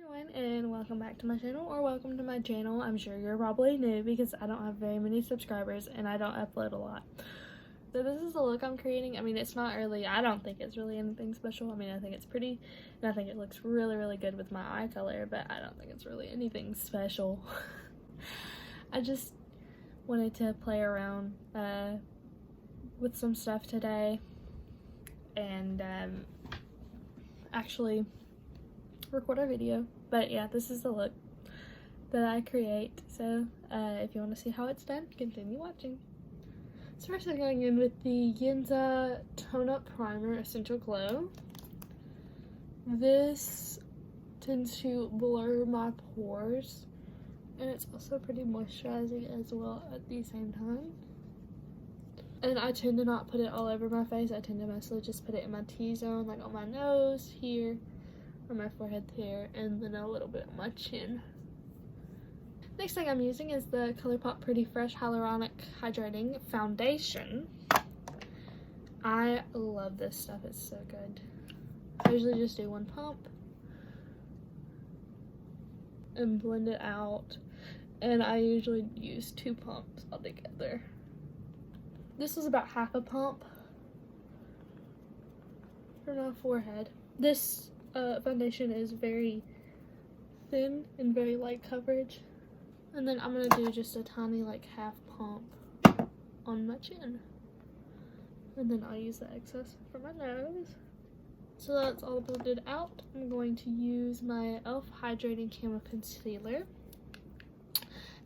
everyone, and welcome back to my channel, or welcome to my channel. I'm sure you're probably new because I don't have very many subscribers and I don't upload a lot. So this is the look I'm creating. I mean, it's not really, I don't think it's really anything special. I mean, I think it's pretty and I think it looks really good with my eye color, but I don't think it's really anything special. I just wanted to play around with some stuff today and actually record a video. But yeah, this is the look that I create. So if you want to see how it's done, continue watching. So first I'm going in with the Yinza Tone Up Primer Essential Glow. This tends to blur my pores, and it's also pretty moisturizing as well at the same time. And I tend to not put it all over my face. I tend to mostly just put it in my T-zone, like on my nose here, on my forehead there, and then a little bit on my chin. Next thing I'm using is the ColourPop Pretty Fresh Hyaluronic Hydrating Foundation. I love this stuff, it's so good. I usually just do one pump and blend it out, and I usually use 2 pumps altogether. This is about half a pump for my forehead. This foundation is very thin and very light coverage. And then I'm going to do just a tiny like half pump on my chin. And then I'll use the excess for my nose. So that's all blended out. I'm going to use my e.l.f. Hydrating Camo Concealer.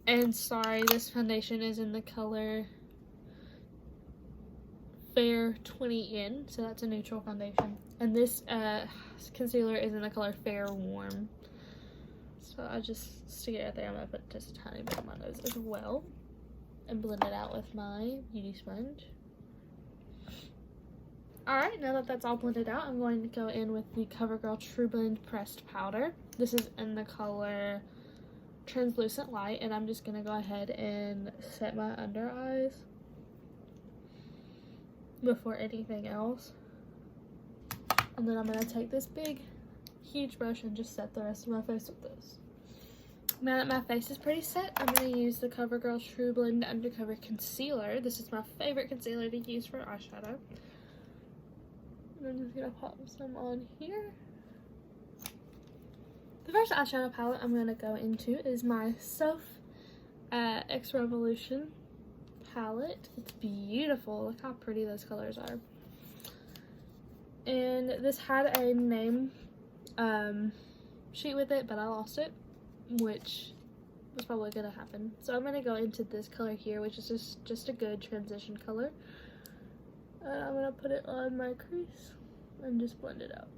And sorry, this foundation is in the color Fair 20 so that's a neutral foundation. And this concealer is in the color Fair Warm. So I just stick it right there. I'm going to put just a tiny bit on my nose as well and blend it out with my beauty sponge. Alright, now that that's all blended out, I'm going to go in with the CoverGirl True Blend Pressed Powder. This is in the color Translucent Light, and I'm just going to go ahead and set my under eyes before anything else. And then I'm going to take this big huge brush and just set the rest of my face with this. Now that my face is pretty set, I'm going to use the CoverGirl True Blend Undercover Concealer. This is my favorite concealer to use for eyeshadow. And I'm just going to pop some on here. The first eyeshadow palette I'm going to go into is my Soph X Revolution palette. It's beautiful. Look how pretty those colors are. And this had a name sheet with it, but I lost it, which was probably gonna happen. So I'm gonna go into this color here, which is just a good transition color. I'm gonna put it on my crease and just blend it out.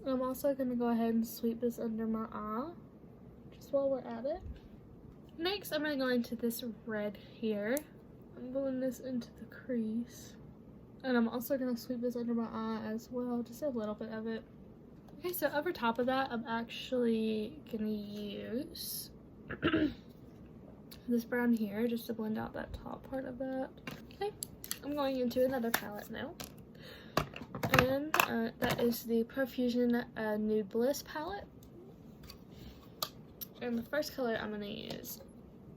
I'm also gonna go ahead and sweep this under my eye, just while we're at it. Next, I'm gonna go into this red here. I'm blending this into the crease. And I'm also gonna sweep this under my eye as well, just a little bit of it. Okay, so over top of that, I'm actually gonna use this brown here just to blend out that top part of that. Okay, I'm going into another palette now. And that is the Profusion Nude Bliss palette. And the first color I'm gonna use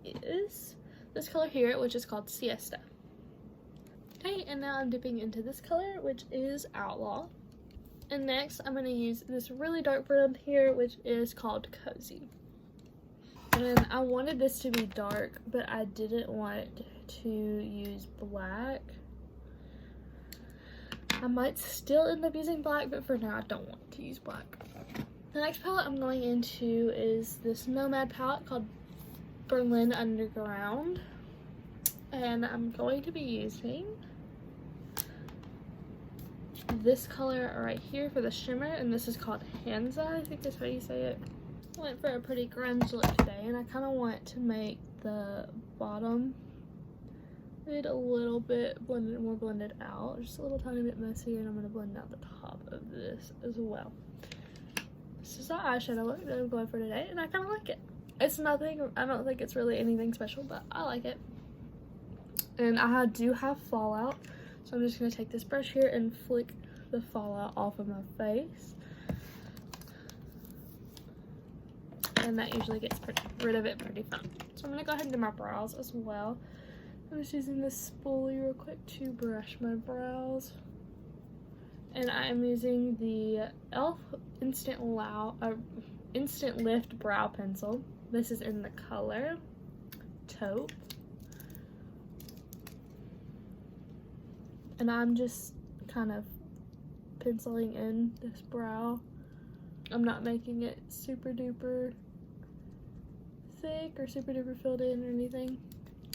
is this color here, which is called Siesta. Okay, and now I'm dipping into this color, which is Outlaw. And next, I'm going to use this really dark brown here, which is called Cozy. And I wanted this to be dark, but I didn't want to use black. I might still end up using black, but for now, I don't want to use black. The next palette I'm going into is this Nomad palette called Berlin Underground. And I'm going to be using this color right here for the shimmer, and this is called Hansa, I think that's how you say it. I went for a pretty grunge look today, and I kind of want to make the bottom lid a little bit more blended out, just a little tiny bit messier, and I'm going to blend out the top of this as well. This is the eyeshadow look that I'm going for today, and I kind of like it. It's nothing, I don't think it's really anything special, but I like it. And I do have fallout, so I'm just going to take this brush here and flick the fallout off of my face. and that usually gets rid of it pretty fun. So I'm going to go ahead and do my brows as well. I'm just using this spoolie real quick to brush my brows. And I'm using the e.l.f. Instant Lift Brow Pencil. This is in the color Taupe. And I'm just kind of penciling in this brow. I'm not making it super duper thick or super duper filled in or anything.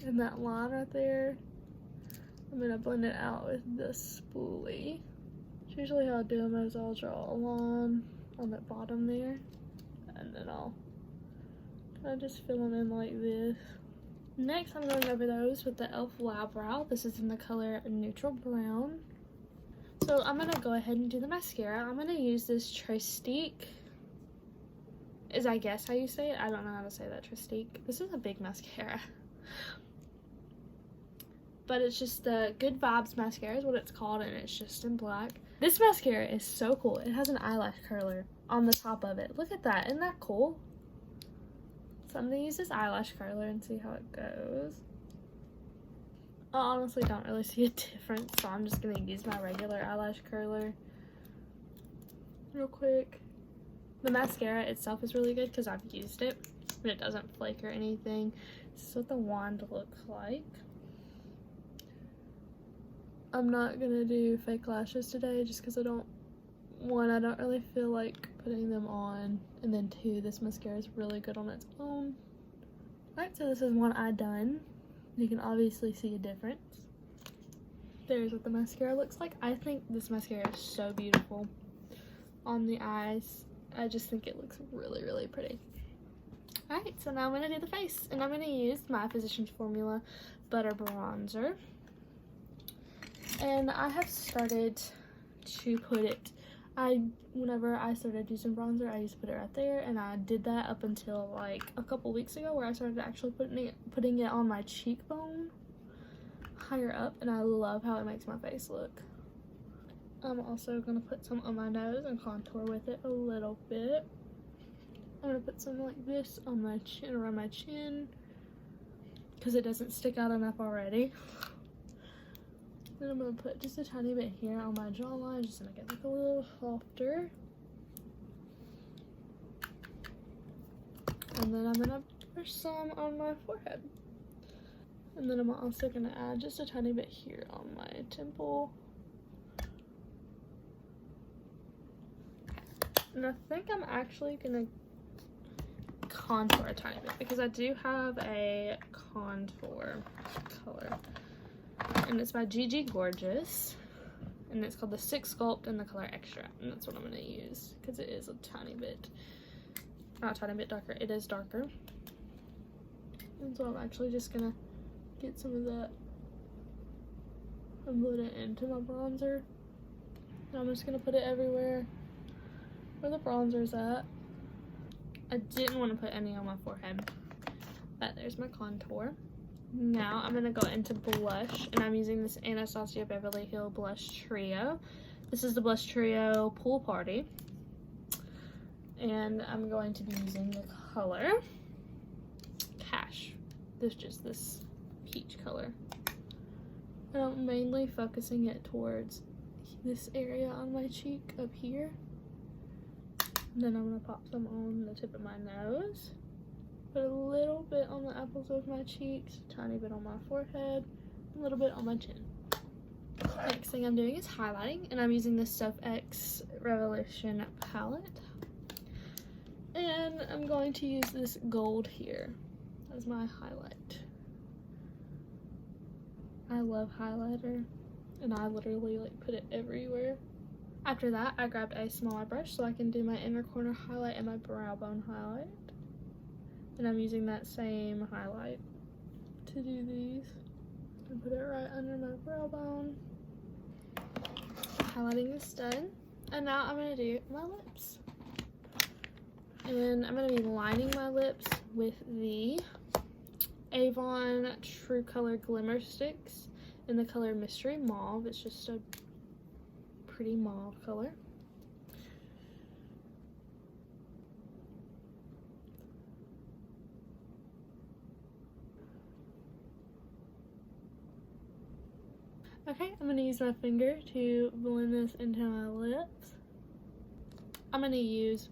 And that line right there, I'm gonna blend it out with this spoolie. Usually how I do them is I'll draw a line on that bottom there, and then I'll kind of just fill them in like this. Next, I'm going over those with the e.l.f. Wow Brow. This is in the color Neutral Brown. So I'm gonna go ahead and do the mascara. I'm gonna use this Trestique, is I guess how you say it. I don't know how to say that, Trestique. This is a big mascara. But it's just the Good Vibes mascara is what it's called, and it's just in black. This mascara is so cool. It has an eyelash curler on the top of it. Look at that. Isn't that cool? So I'm going to use this eyelash curler and see how it goes. I honestly don't really see a difference, so I'm just going to use my regular eyelash curler real quick. The mascara itself is really good because I've used it, and it doesn't flake or anything. This is what the wand looks like. I'm not going to do fake lashes today just because I don't really feel like putting them on, and then 2, this mascara is really good on its own. Alright, so this is one eye done. You can obviously see a difference. There's what the mascara looks like. I think this mascara is so beautiful on the eyes. I just think it looks really, really pretty. Alright, so now I'm going to do the face, and I'm going to use my Physicians Formula Butter Bronzer. And I have started to put it, whenever I started using bronzer, I used to put it right there, and I did that up until like a couple weeks ago where I started actually putting it on my cheekbone higher up, and I love how it makes my face look. I'm also going to put some on my nose and contour with it a little bit. I'm going to put some like this on my chin, around my chin, because it doesn't stick out enough already. Then I'm going to put just a tiny bit here on my jawline, just to make it look a little softer. And then I'm going to brush some on my forehead. And then I'm also going to add just a tiny bit here on my temple. And I think I'm actually going to contour a tiny bit because I do have a contour color. And it's by GG Gorgeous, and it's called the 6 Sculpt in the color Extra, and that's what I'm going to use because it is a tiny bit, not a tiny bit darker, it is darker. And so I'm actually just going to get some of that and put it into my bronzer. And I'm just going to put it everywhere where the bronzer's at. I didn't want to put any on my forehead, but there's my contour. Now I'm going to go into blush, and I'm using this Anastasia Beverly Hills Blush Trio. This is the Blush Trio Pool Party. And I'm going to be using the color Cash. This peach color. And I'm mainly focusing it towards this area on my cheek up here. And then I'm going to pop some on the tip of my nose. Put a little bit on the apples of my cheeks, a tiny bit on my forehead, a little bit on my chin. Next thing I'm doing is highlighting, and I'm using the Stuff X Revolution palette. And I'm going to use this gold here as my highlight. I love highlighter, and I literally like put it everywhere. After that, I grabbed a smaller brush so I can do my inner corner highlight and my brow bone highlight. And I'm using that same highlight to do these. And put it right under my brow bone. Highlighting is done. And now I'm going to do my lips. And I'm going to be lining my lips with the Avon True Color Glimmer Sticks in the color Mystery Mauve. It's just a pretty mauve color. Okay, I'm gonna use my finger to blend this into my lips. I'm gonna use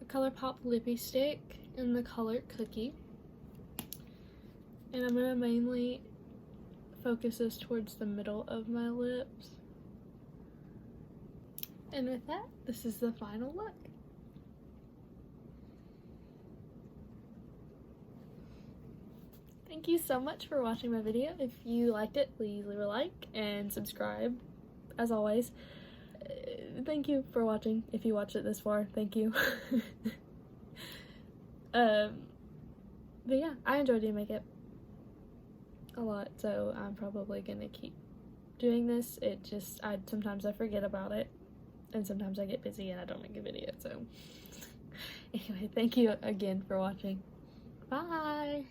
a ColourPop lippy stick in the color Cookie. And I'm gonna mainly focus this towards the middle of my lips. And with that, this is the final look. Thank you so much for watching my video. If you liked it, please leave a like and subscribe, as always. Thank you for watching. If you watched it this far, thank you. But yeah, I enjoy doing makeup a lot, so I'm probably gonna keep doing this. Sometimes I forget about it, and sometimes I get busy and I don't make a video, so anyway, thank you again for watching. Bye!